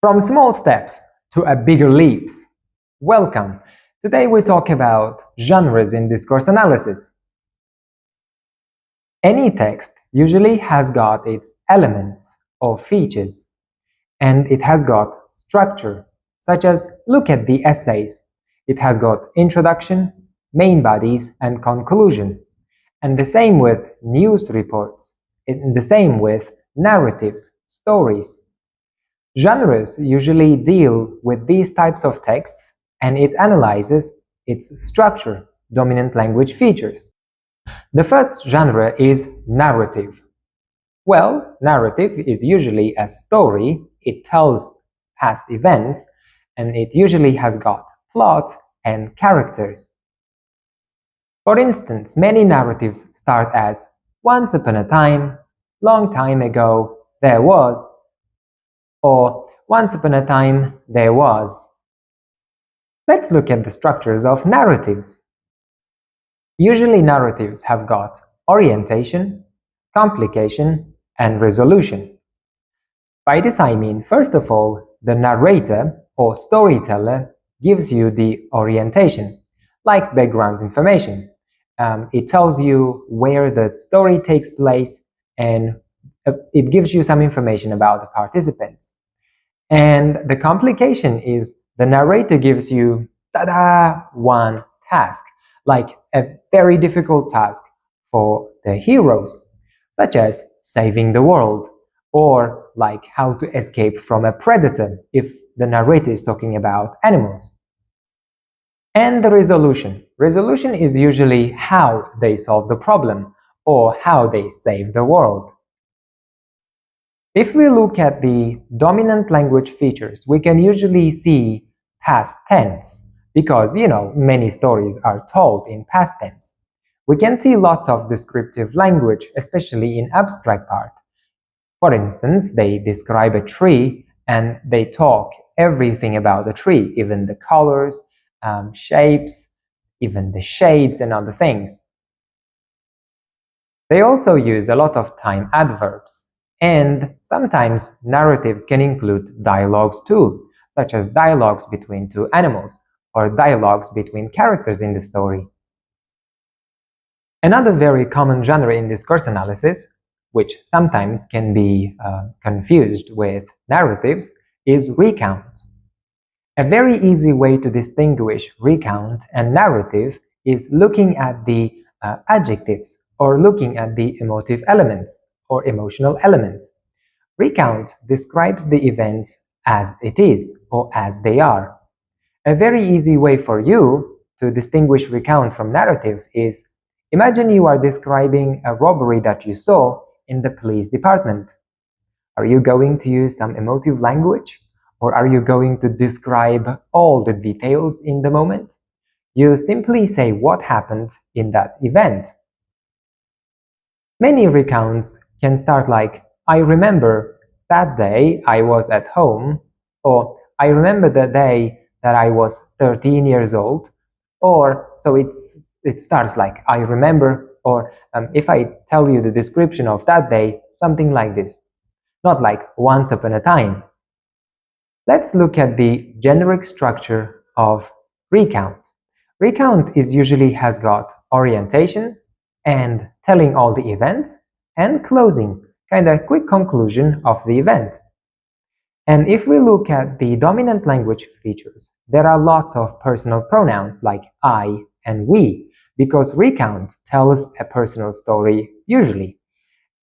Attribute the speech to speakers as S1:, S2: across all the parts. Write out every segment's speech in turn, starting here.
S1: From small steps to a bigger leaps. Welcome. Today we talk about genres in discourse analysis. Any text usually has got its elements or features, and it has got structure, such as look at the essays. It has got introduction, main bodies, and conclusion. And the same with news reports. And the same with narratives, stories. Genres usually deal with these types of texts and it analyzes its structure, dominant language features. The first genre is narrative. Well, narrative is usually a story, it tells past events, and it usually has got plot and characters. For instance, many narratives start as once upon a time, long time ago, there was, or once upon a time there was. Let's look at the structures of narratives. Usually narratives have got orientation, complication, and resolution. By this I mean, first of all, the narrator or storyteller gives you the orientation, like background information. It tells you where the story takes place and it gives you some information about the participants. And the complication is the narrator gives you, tada, one task, like a very difficult task for the heroes, such as saving the world, or like how to escape from a predator if the narrator is talking about animals. And the resolution. Resolution is usually how they solve the problem or how they save the world. If we look at the dominant language features, we can usually see past tense because, many stories are told in past tense. We can see lots of descriptive language, especially in abstract part. For instance, they describe a tree and they talk everything about the tree, even the colors, shapes, even the shades and other things. They also use a lot of time adverbs. And sometimes narratives can include dialogues too, such as dialogues between two animals or dialogues between characters in the story. Another very common genre in discourse analysis, which sometimes can be confused with narratives, is recount. A very easy way to distinguish recount and narrative is looking at the adjectives or looking at the emotive elements or emotional elements. Recount describes the events as it is or as they are. A very easy way for you to distinguish recount from narratives is imagine you are describing a robbery that you saw in the police department. Are you going to use some emotive language? Or are you going to describe all the details in the moment? You simply say what happened in that event. Many recounts can start like, I remember that day I was at home, or I remember the day that I was 13 years old, or so it starts like, I remember, or if I tell you the description of that day, something like this. Not like once upon a time. Let's look at the generic structure of recount. Recount usually has got orientation and telling all the events and closing, kind of quick conclusion of the event. And if we look at the dominant language features, there are lots of personal pronouns like I and we, because recount tells a personal story usually.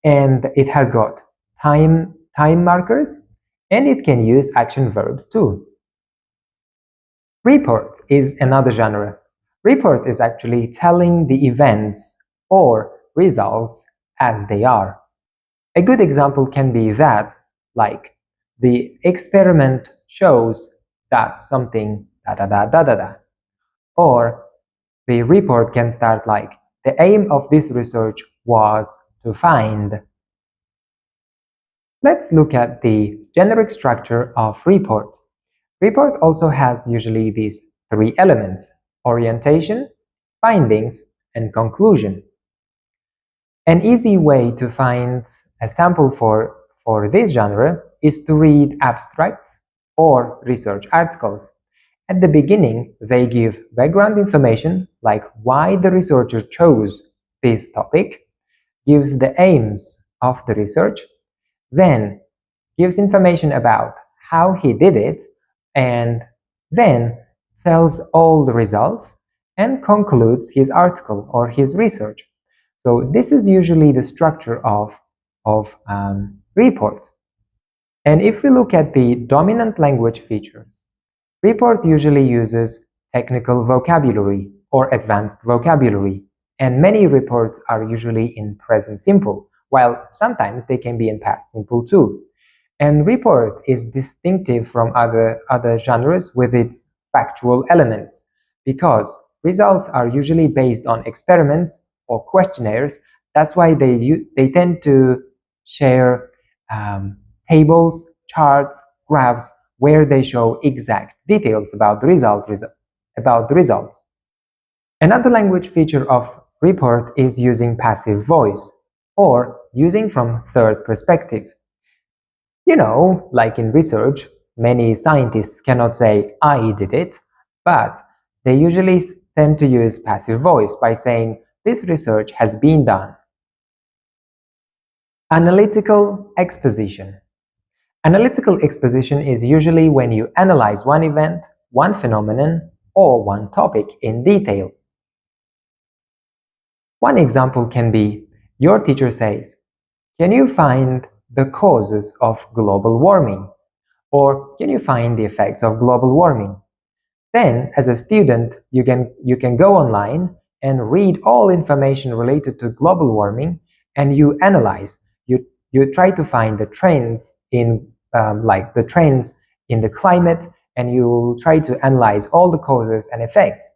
S1: And it has got time markers and it can use action verbs too. Report is another genre. Report is actually telling the events or results as they are. A good example can be that, like, the experiment shows that something da da da da da da. Or the report can start like, the aim of this research was to find. Let's look at the generic structure of report. Report also has usually these three elements: orientation, findings, and conclusion. An easy way to find a sample for this genre is to read abstracts or research articles. At the beginning, they give background information like why the researcher chose this topic, gives the aims of the research, then gives information about how he did it, and then tells all the results and concludes his article or his research. So this is usually the structure of report. And if we look at the dominant language features, report usually uses technical vocabulary or advanced vocabulary, and many reports are usually in present simple, while sometimes they can be in past simple too. And report is distinctive from other genres with its factual elements, because results are usually based on experiments or questionnaires. That's why they tend to share tables, charts, graphs, where they show exact details about the results. Another language feature of report is using passive voice or using from third perspective. Like in research, many scientists cannot say, I did it, but they usually tend to use passive voice by saying, this research has been done. Analytical exposition. Analytical exposition is usually when you analyze one event, one phenomenon, or one topic in detail. One example can be, your teacher says, can you find the causes of global warming? Or can you find the effects of global warming? Then, as a student, you can go online and read all information related to global warming, and you analyze. You try to find the trends in like the trends in the climate, and you try to analyze all the causes and effects.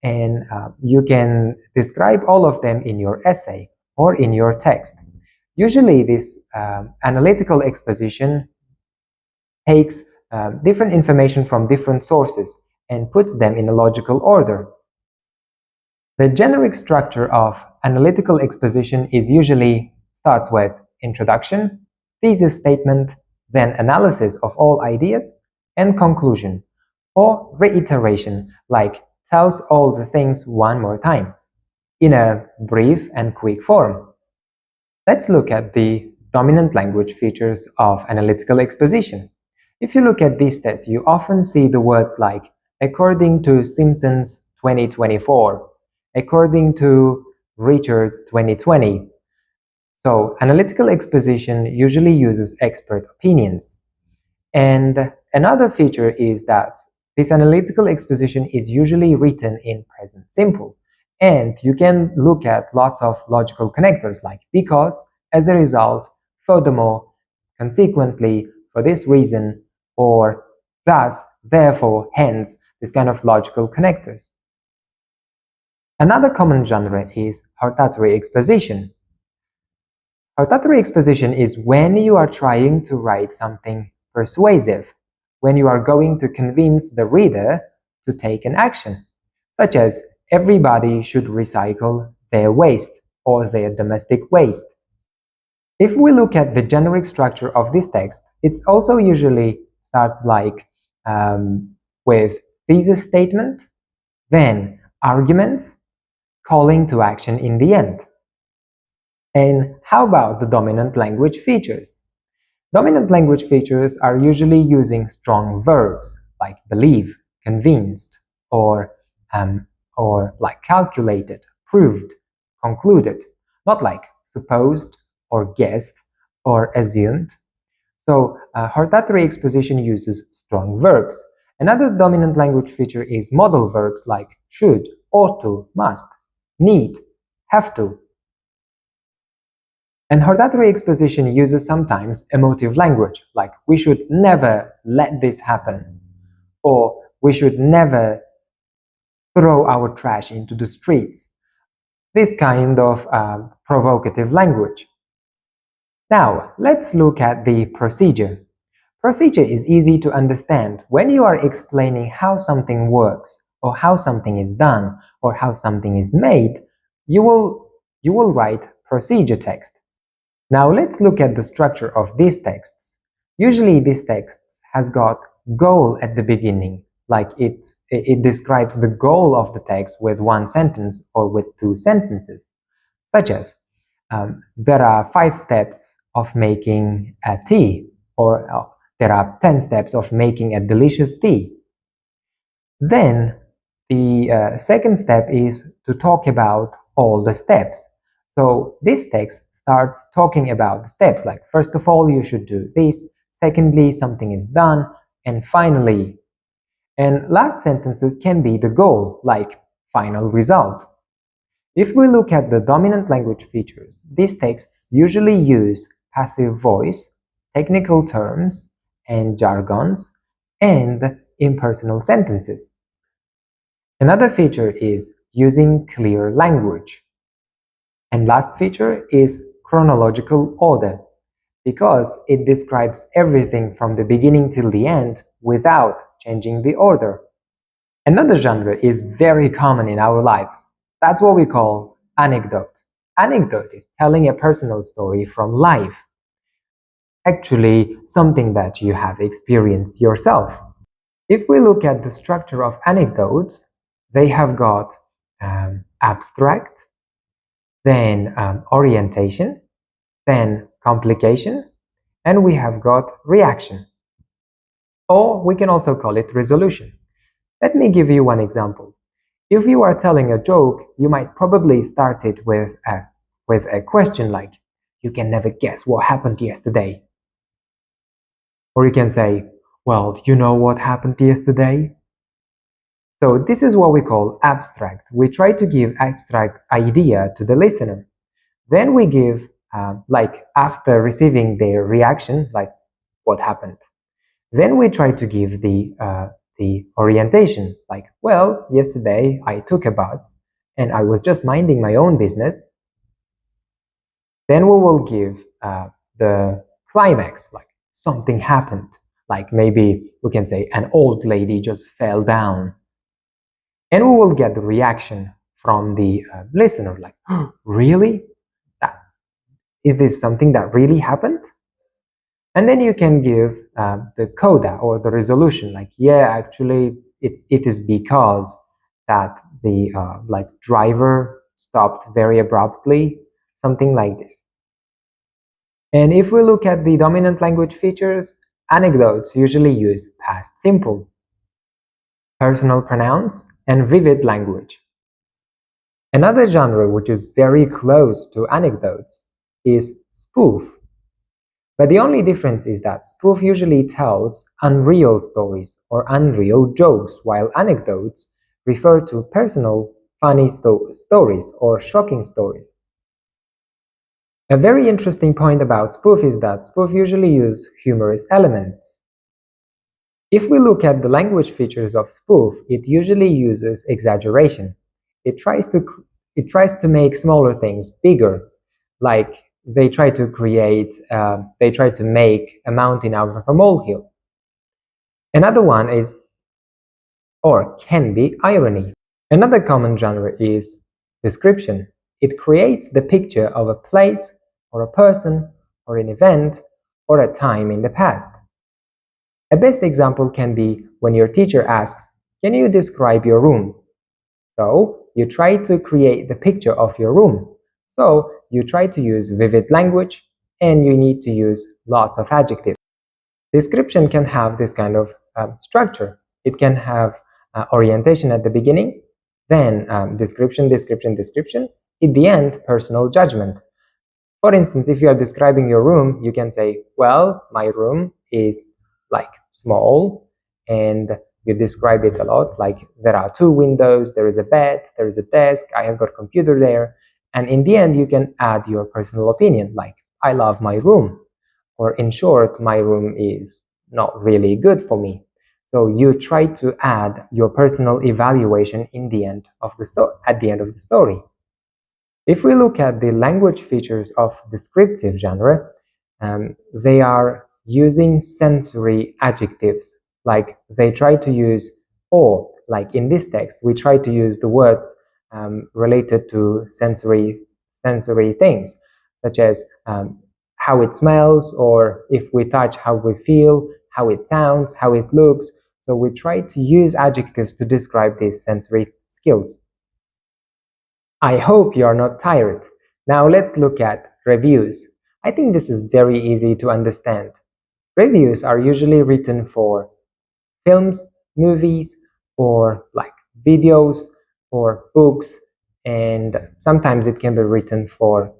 S1: And you can describe all of them in your essay or in your text. Usually, this analytical exposition takes different information from different sources and puts them in a logical order. The generic structure of analytical exposition is usually starts with introduction, thesis statement, then analysis of all ideas, and conclusion, or reiteration, like tells all the things one more time, in a brief and quick form. Let's look at the dominant language features of analytical exposition. If you look at these tests, you often see the words like according to Simpson's 2024, according to Richard's 2020. So analytical exposition usually uses expert opinions. And another feature is that this analytical exposition is usually written in present simple. And you can look at lots of logical connectors like because, as a result, furthermore, consequently, for this reason, or thus, therefore, hence, this kind of logical connectors. Another common genre is hortatory exposition. Hortatory exposition is when you are trying to write something persuasive, when you are going to convince the reader to take an action, such as everybody should recycle their waste or their domestic waste. If we look at the generic structure of this text, it also usually starts like with thesis statement, then arguments, calling to action in the end. And how about the dominant language features? Dominant language features are usually using strong verbs like believe, convinced, or like calculated, proved, concluded, not like supposed or guessed or assumed. So hortatory exposition uses strong verbs. Another dominant language feature is modal verbs like should, ought to, must, need, have to. And hortatory exposition uses sometimes emotive language, like we should never let this happen, or we should never throw our trash into the streets. This kind of provocative language. Now, let's look at the procedure. Procedure is easy to understand when you are explaining how something works, or how something is done, or how something is made. You will write procedure text. Now let's look at the structure of these texts. Usually these texts has got goal at the beginning, like it describes the goal of the text with one sentence or with two sentences, such as there are 5 steps of making a tea, or there are 10 steps of making a delicious tea. Then the second step is to talk about all the steps. So this text starts talking about the steps, like first of all you should do this, secondly something is done, and finally. And last sentences can be the goal, like final result. If we look at the dominant language features, these texts usually use passive voice, technical terms and jargons, and impersonal sentences. Another feature is using clear language. And last feature is chronological order, because it describes everything from the beginning till the end without changing the order. Another genre is very common in our lives. That's what we call anecdote. Anecdote is telling a personal story from life. Actually, something that you have experienced yourself. If we look at the structure of anecdotes, they have got abstract, then orientation, then complication, and we have got reaction. Or we can also call it resolution. Let me give you one example. If you are telling a joke, you might probably start it with a question like, "You can never guess what happened yesterday." Or you can say, "Well, you know what happened yesterday?" So this is what we call abstract. We try to give abstract idea to the listener. Then we give, like after receiving their reaction, like what happened. Then we try to give the orientation, like, well, yesterday I took a bus and I was just minding my own business. Then we will give the climax, like something happened, like maybe we can say an old lady just fell down. And we will get the reaction from the listener, like, oh, really? Is this something that really happened? And then you can give the coda or the resolution, like, yeah, actually it is because that the like driver stopped very abruptly, something like this. And if we look at the dominant language features, anecdotes usually use past simple, personal pronouns, and vivid language. Another genre which is very close to anecdotes is spoof. But the only difference is that spoof usually tells unreal stories or unreal jokes, while anecdotes refer to personal, funny stories or shocking stories. A very interesting point about spoof is that spoof usually use humorous elements. If we look at the language features of spoof, it usually uses exaggeration. It tries to make smaller things bigger, like they try to make a mountain out of a molehill. Another one is, or can be, irony. Another common genre is description. It creates the picture of a place, or a person, or an event, or a time in the past. A best example can be when your teacher asks, "Can you describe your room?" So you try to create the picture of your room. So you try to use vivid language and you need to use lots of adjectives. Description can have this kind of structure. It can have orientation at the beginning, then description, description, description. At the end, personal judgment. For instance, if you are describing your room, you can say, well, my room is like small, and you describe it a lot, like there are 2 windows, there is a bed, there is a desk, I have got a computer there. And in the end, you can add your personal opinion, like, I love my room. Or in short, my room is not really good for me. So you try to add your personal evaluation in the end of the at the end of the story. If we look at the language features of descriptive genre, they are using sensory adjectives. Like they try to use, or like in this text, we try to use the words related to sensory things, such as how it smells, or if we touch, how we feel, how it sounds, how it looks. So we try to use adjectives to describe these sensory skills. I hope you are not tired. Now let's look at reviews. I think this is very easy to understand. Reviews are usually written for films, movies, or like videos or books, and sometimes it can be written for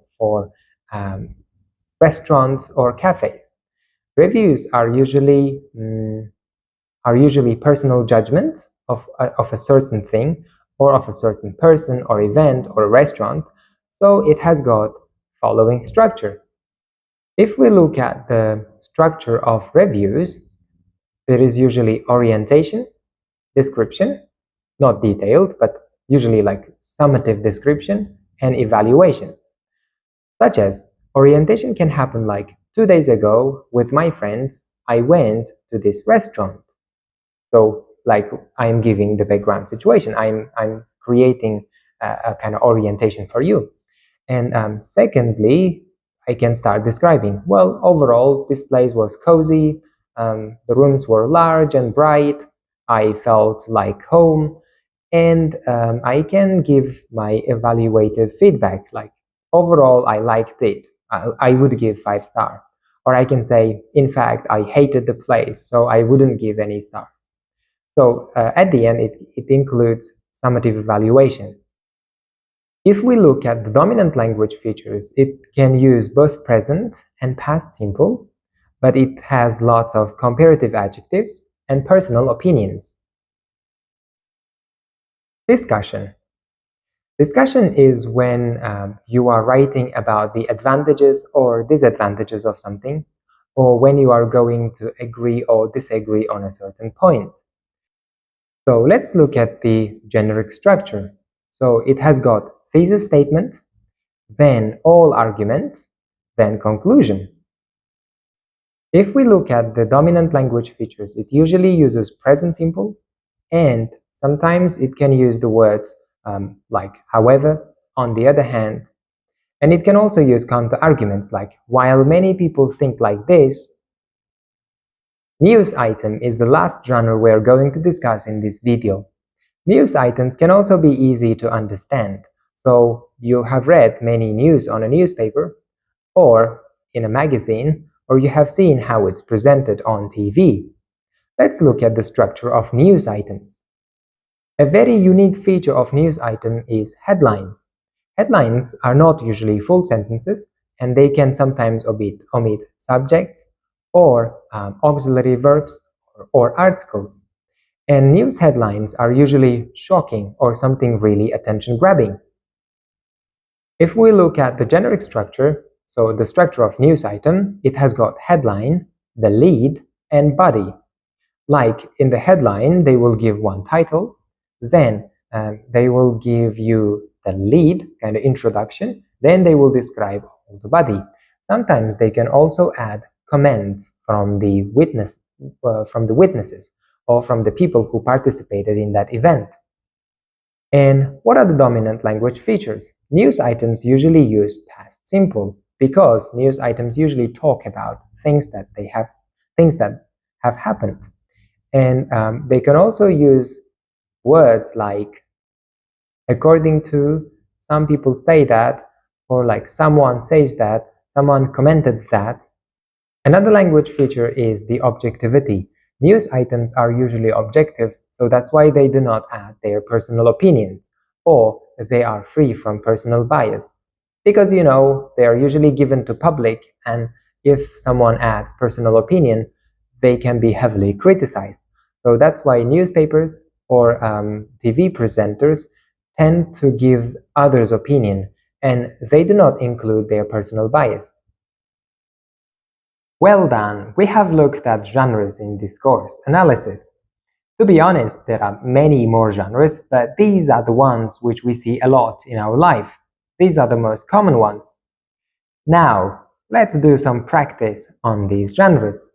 S1: um, restaurants or cafes. Reviews are usually personal judgments of a certain thing or of a certain person or event or restaurant, so it has got following structure. If we look at the structure of reviews, there is usually orientation, description, not detailed, but usually like summative description, and evaluation. Such as, orientation can happen like 2 days ago with my friends, I went to this restaurant. So like I'm giving the background situation, I'm creating a kind of orientation for you. And secondly, I can start describing, well, overall, this place was cozy, the rooms were large and bright, I felt like home, and I can give my evaluative feedback, like, overall, I liked it. I would give 5 stars. Or I can say, in fact, I hated the place, so I wouldn't give any stars. So at the end, it includes summative evaluation. If we look at the dominant language features, it can use both present and past simple, but it has lots of comparative adjectives and personal opinions. Discussion. Discussion is when you are writing about the advantages or disadvantages of something, or when you are going to agree or disagree on a certain point. So let's look at the generic structure. So it has got thesis statement, then all arguments, then conclusion. If we look at the dominant language features, it usually uses present simple, and sometimes it can use the words like however, on the other hand, and it can also use counter arguments like while many people think like this. News item is the last genre we're going to discuss in this video. News items can also be easy to understand. So you have read many news on a newspaper or in a magazine, or you have seen how it's presented on TV. Let's look at the structure of news items. A very unique feature of news item is headlines. Headlines are not usually full sentences, and they can sometimes omit subjects or auxiliary verbs or articles. And news headlines are usually shocking or something really attention-grabbing. If we look at the generic structure, so the structure of news item, it has got headline, the lead, and body. Like in the headline, they will give one title, then they will give you the lead, kind of introduction, then they will describe all the body. Sometimes they can also add comments from the witnesses or from the people who participated in that event. And what are the dominant language features? News items usually use past simple because news items usually talk about things that have happened. And they can also use words like according to, some people say that, or like someone says that, someone commented that. Another language feature is the objectivity. News items are usually objective, so that's why they do not add their personal opinions, or they are free from personal bias. Because, you know, they are usually given to public, and if someone adds personal opinion, they can be heavily criticized. So that's why newspapers or TV presenters tend to give others' opinion, and they do not include their personal bias. Well done, we have looked at genres in discourse analysis. To be honest, there are many more genres, but these are the ones which we see a lot in our life. These are the most common ones. Now, let's do some practice on these genres.